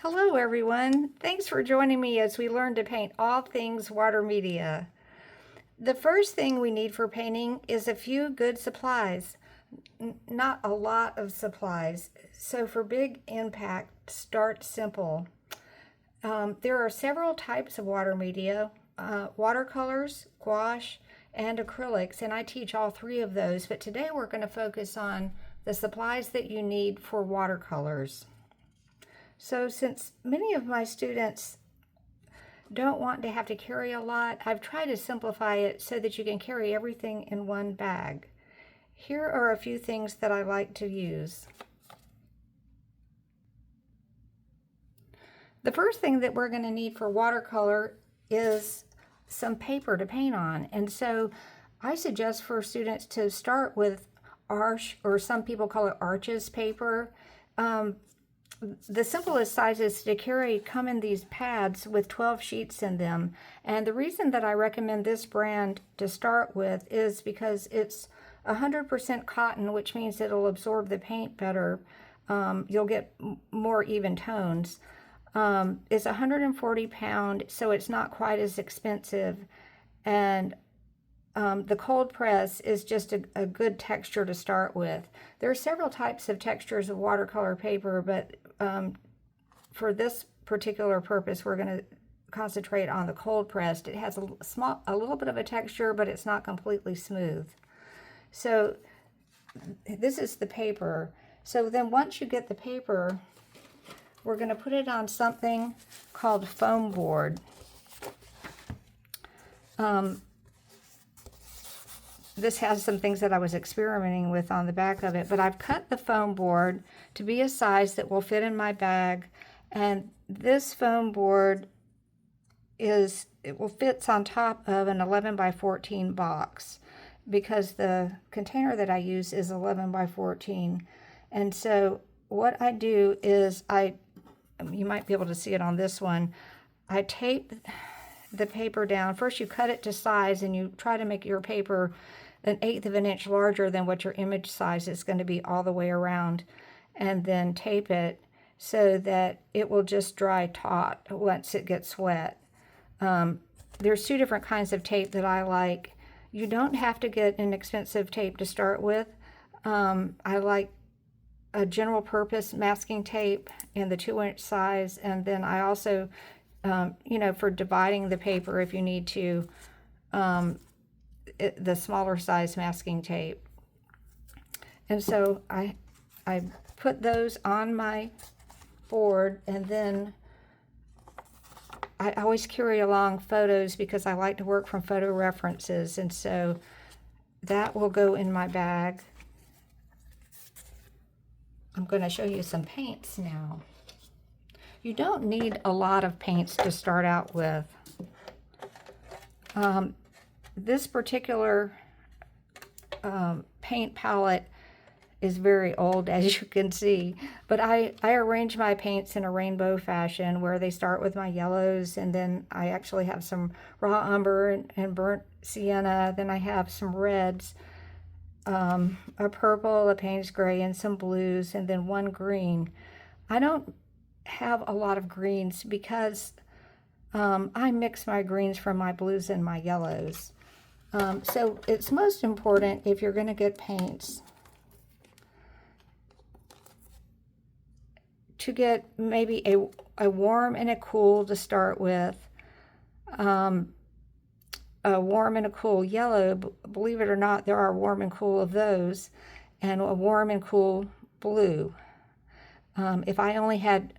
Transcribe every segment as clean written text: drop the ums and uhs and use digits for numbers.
Hello everyone, thanks for joining me as we learn to paint all things water media. The first thing we need for painting is a few good supplies, not a lot of supplies. So for big impact, start simple. There are several types of water media, watercolors, gouache, and acrylics, and I teach all three of those, but today we're going to focus on the supplies that you need for watercolors. So since many of my students don't want to have to carry a lot, I've tried to simplify it so that you can carry everything in one bag. Here are a few things that I like to use. The first thing that we're going to need for watercolor is some paper to paint on. And so I suggest for students to start with arch, or some people call it arches paper. The simplest sizes to carry come in these pads with 12 sheets in them. And the reason that I recommend this brand to start with is because it's 100% cotton, which means it'll absorb the paint better. You'll get more even tones. It's 140 pound, so it's not quite as expensive. And the cold press is just a good texture to start with. There are several types of textures of watercolor paper, but for this particular purpose, we're going to concentrate on the cold pressed. It has a little bit of a texture, but it's not completely smooth. So this is the paper. So then once you get the paper, we're going to put it on something called foam board. This has some things that I was experimenting with on the back of it, but I've cut the foam board to be a size that will fit in my bag. And this foam board fits on top of an 11 by 14 box because the container that I use is 11 by 14. And so what I do is you might be able to see it on this one, I tape the paper down. First you cut it to size and you try to make your paper 1/8 of an inch larger than what your image size is going to be all the way around, and then tape it so that it will just dry taut once it gets wet. There's two different kinds of tape that I like. You don't have to get an expensive tape to start with. I like a general purpose masking tape in the 2-inch size, and then I also for dividing the paper if you need to, the smaller size masking tape. And so I put those on my board, and then I always carry along photos because I like to work from photo references, and so that will go in my bag. I'm going to show you some paints now. You don't need a lot of paints to start out with. This particular paint palette is very old, as you can see, but I arrange my paints in a rainbow fashion where they start with my yellows, and then I actually have some raw umber and burnt sienna, then I have some reds, a purple, a Payne's gray, and some blues, and then one green. I don't have a lot of greens because I mix my greens from my blues and my yellows. So it's most important, if you're going to get paints, to get maybe a warm and a cool to start with. A warm and a cool yellow, believe it or not, there are warm and cool of those, and a warm and cool blue. If I only had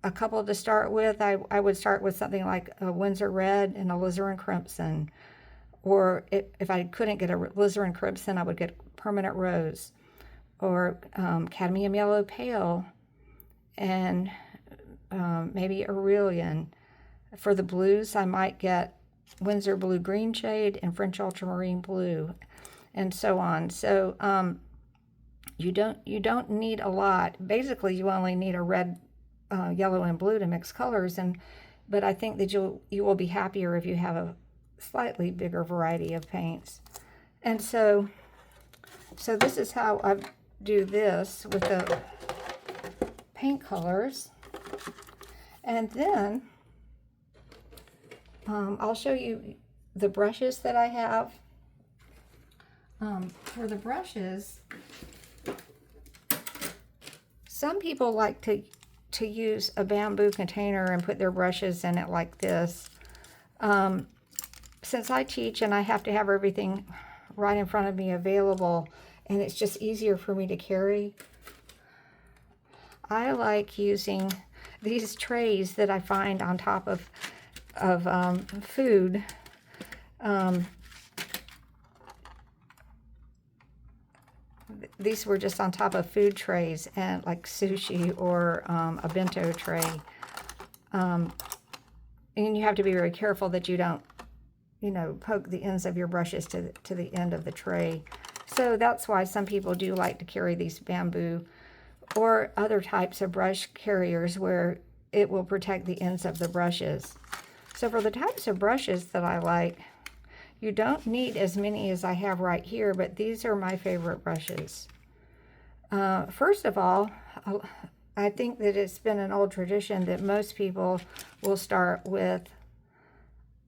a couple to start with, I would start with something like a Winsor red and a alizarin crimson. Or if I couldn't get a alizarin crimson, I would get permanent rose, or cadmium yellow pale, and maybe Aurelian. For the blues, I might get Winsor blue green shade and French ultramarine blue, and so on. So you don't need a lot. Basically, you only need a red, yellow, and blue to mix colors, but I think that you will be happier if you have a slightly bigger variety of paints. And so this is how I do this with the paint colors. And then I'll show you the brushes that I have. For the brushes, some people like to use a bamboo container and put their brushes in it like this. Since I teach and I have to have everything right in front of me available, and it's just easier for me to carry, I like using these trays that I find on top of food. These were just on top of food trays, and like sushi or a bento tray. And you have to be very careful that you don't, poke the ends of your brushes to the end of the tray. So that's why some people do like to carry these bamboo or other types of brush carriers where it will protect the ends of the brushes. So for the types of brushes that I like, you don't need as many as I have right here, but these are my favorite brushes. First of all, I think that it's been an old tradition that most people will start with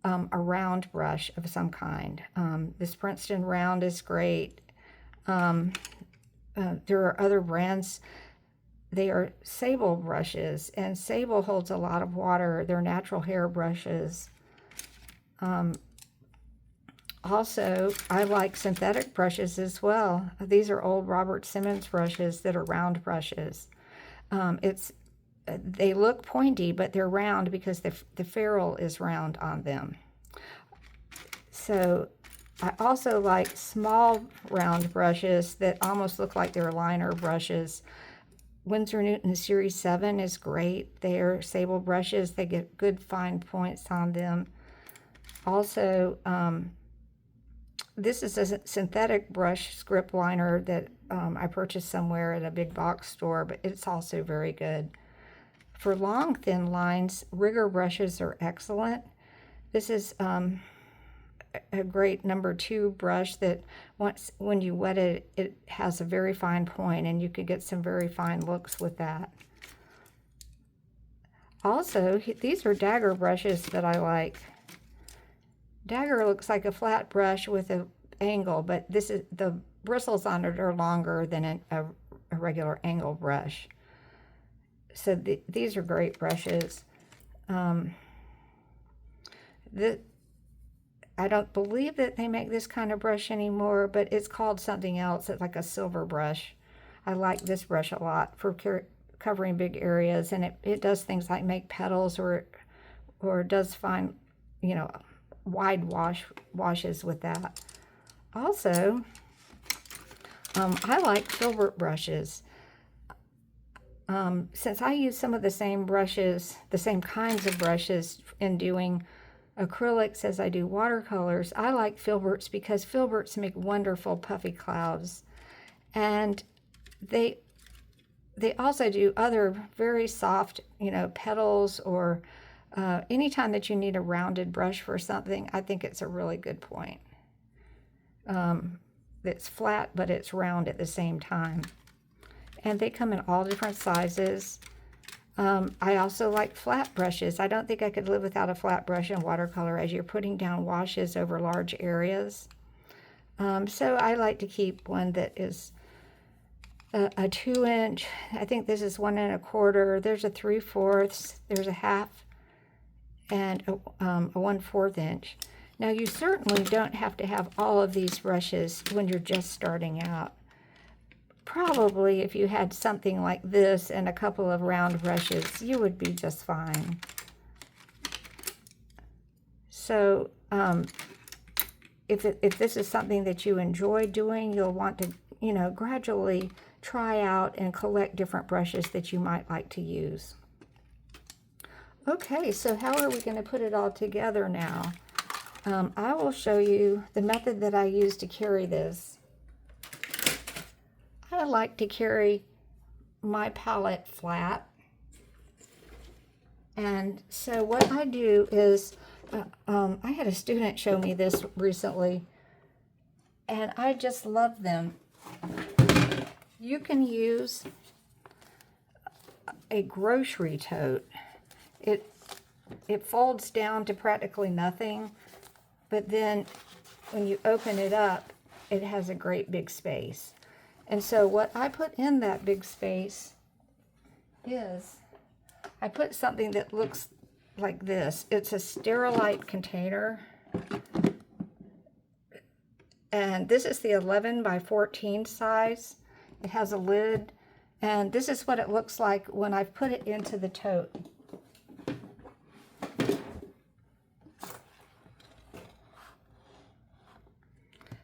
a round brush of some kind. This Princeton round is great. There are other brands. They are sable brushes, and sable holds a lot of water. They're natural hair brushes. Also, I like synthetic brushes as well. These are old Robert Simmons brushes that are round brushes. They look pointy, but they're round because the ferrule is round on them. So I also like small round brushes that almost look like they're liner brushes. Winsor Newton Series 7 is great. They are sable brushes. They get good fine points on them. Also, this is a synthetic brush script liner that I purchased somewhere at a big box store, but it's also very good. For long, thin lines, rigger brushes are excellent. This is a great number 2 brush that when you wet it, it has a very fine point, and you could get some very fine looks with that. Also, these are dagger brushes that I like. Dagger looks like a flat brush with an angle, but this is the bristles on it are longer than a regular angle brush. So these are great brushes. I don't believe that they make this kind of brush anymore, but it's called something else. It's like a silver brush. I like this brush a lot for covering big areas, and it does things like make petals or does fine, wide washes with that. Also, I like filbert brushes. Since I use some of the same brushes, the same kinds of brushes in doing acrylics as I do watercolors, I like filberts because filberts make wonderful puffy clouds. And they also do other very soft, petals, or anytime that you need a rounded brush for something, I think it's a really good point. It's flat, but it's round at the same time. And they come in all different sizes. I also like flat brushes. I don't think I could live without a flat brush in watercolor as you're putting down washes over large areas. So I like to keep one that is a 2-inch. I think this is 1 1/4. There's a 3/4. There's a 1/2, and a 1/4 inch. Now you certainly don't have to have all of these brushes when you're just starting out. Probably if you had something like this and a couple of round brushes, you would be just fine. So if this is something that you enjoy doing, you'll want to, gradually try out and collect different brushes that you might like to use. Okay, so how are we going to put it all together now? I will show you the method that I use to carry this. I like to carry my palette flat. And so what I do is, I had a student show me this recently, and I just love them. You can use a grocery tote. it folds down to practically nothing, but then when you open it up, it has a great big space. And so what I put in that big space is I put something that looks like this. It's a Sterilite container. And this is the 11 by 14 size. It has a lid. And this is what it looks like when I've put it into the tote.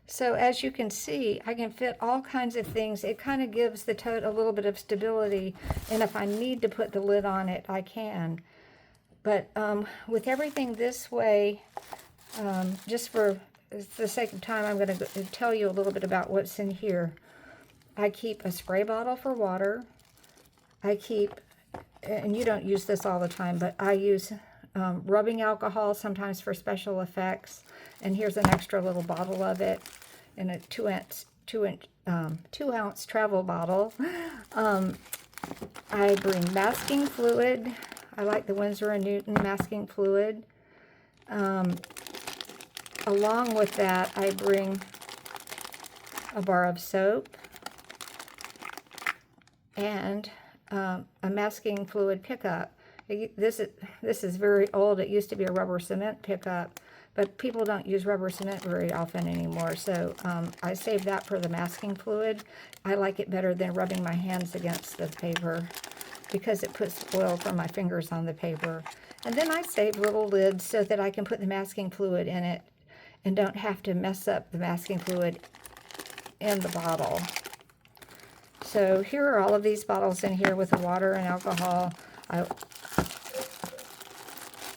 So as you can see, I can fit all kinds of things. It kind of gives the tote a little bit of stability, and if I need to put the lid on it, I can. But with everything this way, just for the sake of time, I'm going to tell you a little bit about what's in here. I keep a spray bottle for water. I keep, and you don't use this all the time, but I use rubbing alcohol sometimes for special effects. And here's an extra little bottle of it in a 2 ounce travel bottle. I bring masking fluid. I like the Winsor & Newton masking fluid. Along with that, I bring a bar of soap and a masking fluid pickup. This is very old. It used to be a rubber cement pickup, but people don't use rubber cement very often anymore, so I save that for the masking fluid. I like it better than rubbing my hands against the paper because it puts oil from my fingers on the paper. And then I save little lids so that I can put the masking fluid in it and don't have to mess up the masking fluid in the bottle. So here are all of these bottles in here with the water and alcohol.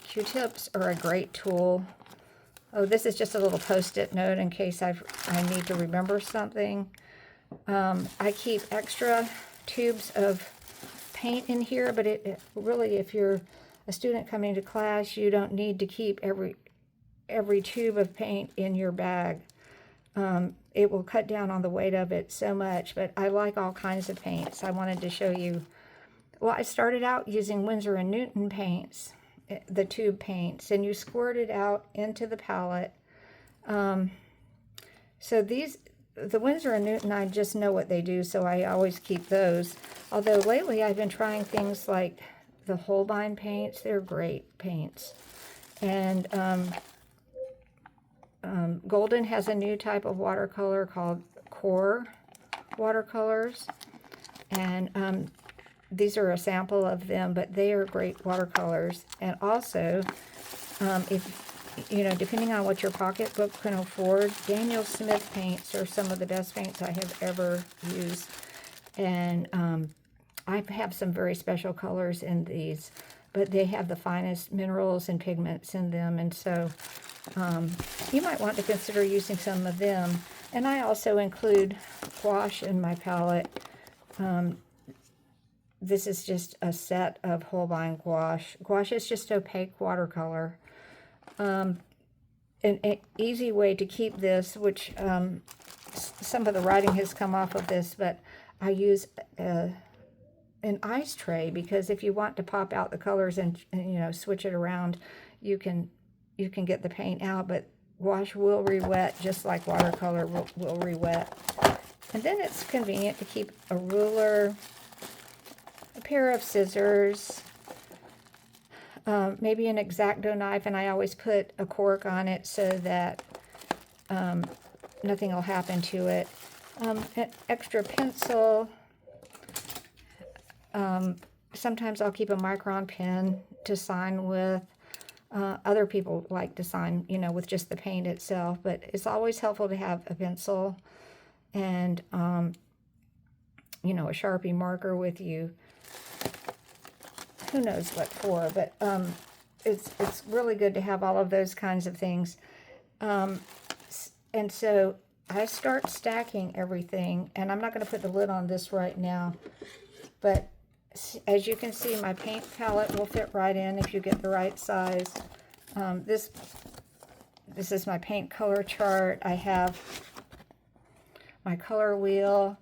Q-tips are a great tool. Oh, this is just a little post-it note in case I need to remember something. I keep extra tubes of paint in here, but it really, if you're a student coming to class, you don't need to keep every tube of paint in your bag. It will cut down on the weight of it so much, but I like all kinds of paints. I wanted to show you. Well, I started out using Winsor & Newton paints, the tube paints, and you squirt it out into the palette. So the Winsor & Newton, I just know what they do, so I always keep those. Although lately I've been trying things like the Holbein paints. They're great paints. And Golden has a new type of watercolor called Core watercolors. And these are a sample of them, but they are great watercolors. And also, if you know, depending on what your pocketbook can afford, Daniel Smith paints are some of the best paints I have ever used. And I have some very special colors in these, but they have the finest minerals and pigments in them. And so you might want to consider using some of them. And I also include gouache in my palette. This is just a set of Holbein gouache. Gouache is just opaque watercolor. An easy way to keep this, which some of the writing has come off of this, but I use an ice tray, because if you want to pop out the colors and you know, switch it around, you can get the paint out, but gouache will re-wet just like watercolor will re-wet. And then it's convenient to keep a ruler, a pair of scissors, maybe an X-Acto knife, and I always put a cork on it so that nothing will happen to it. An extra pencil. Sometimes I'll keep a micron pen to sign with. Other people like to sign, you know, with just the paint itself, but it's always helpful to have a pencil and, you know, a Sharpie marker with you. Who knows what for, but it's really good to have all of those kinds of things. And so I start stacking everything, and I'm not going to put the lid on this right now, but as you can see, my paint palette will fit right in if you get the right size. This is my paint color chart. I have my color wheel.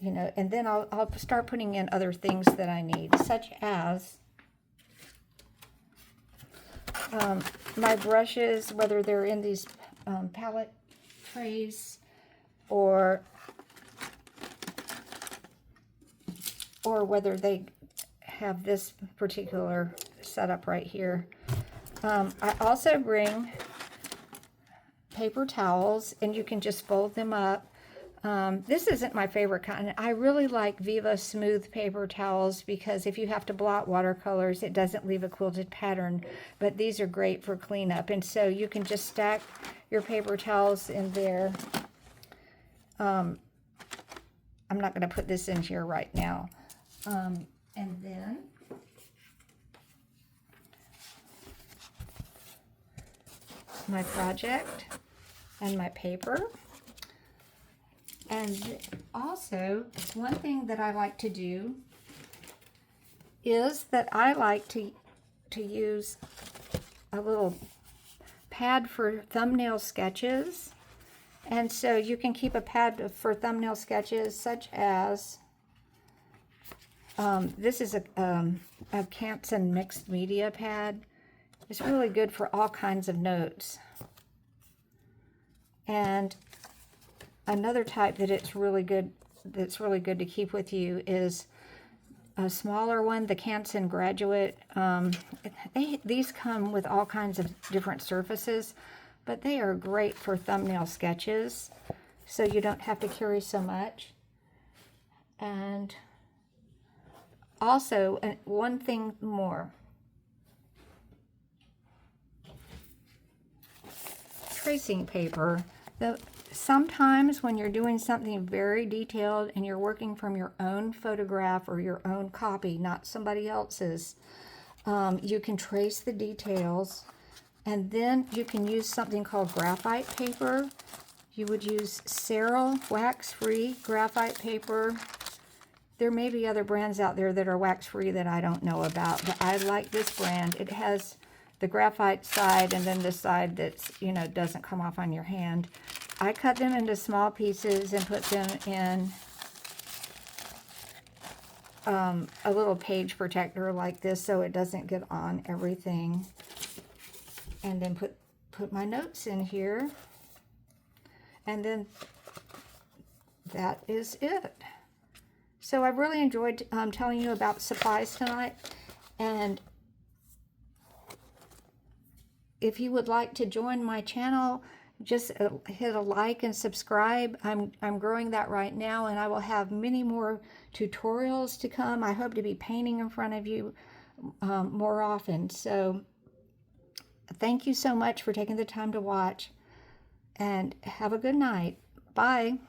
you know, and then I'll start putting in other things that I need, such as my brushes, whether they're in these palette trays or whether they have this particular setup right here. I also bring paper towels, and you can just fold them up. This isn't my favorite kind. I really like Viva Smooth paper towels because if you have to blot watercolors, it doesn't leave a quilted pattern, but these are great for cleanup. And so you can just stack your paper towels in there. I'm not going to put this in here right now. And then my project and my paper. And also, one thing that I like to do is that I like to use a little pad for thumbnail sketches. And so you can keep a pad for thumbnail sketches, such as this is a Canson mixed media pad. It's really good for all kinds of notes. And another type that it's really good to keep with you is a smaller one, the Canson Graduate. These come with all kinds of different surfaces, but they are great for thumbnail sketches, so you don't have to carry so much. And also, one thing more. Tracing paper. Sometimes when you're doing something very detailed and you're working from your own photograph or your own copy, not somebody else's, you can trace the details, and then you can use something called graphite paper. You would use Ceril wax-free graphite paper. There may be other brands out there that are wax-free that I don't know about, but I like this brand. It has the graphite side and then the side that's, you know, doesn't come off on your hand. I cut them into small pieces and put them in a little page protector like this so it doesn't get on everything. And then put my notes in here. And then that is it. So I really enjoyed telling you about supplies tonight. And if you would like to join my channel, just hit a like and subscribe. I'm growing that right now, and I will have many more tutorials to come. I hope to be painting in front of you more often. So thank you so much for taking the time to watch, and have a good night. Bye.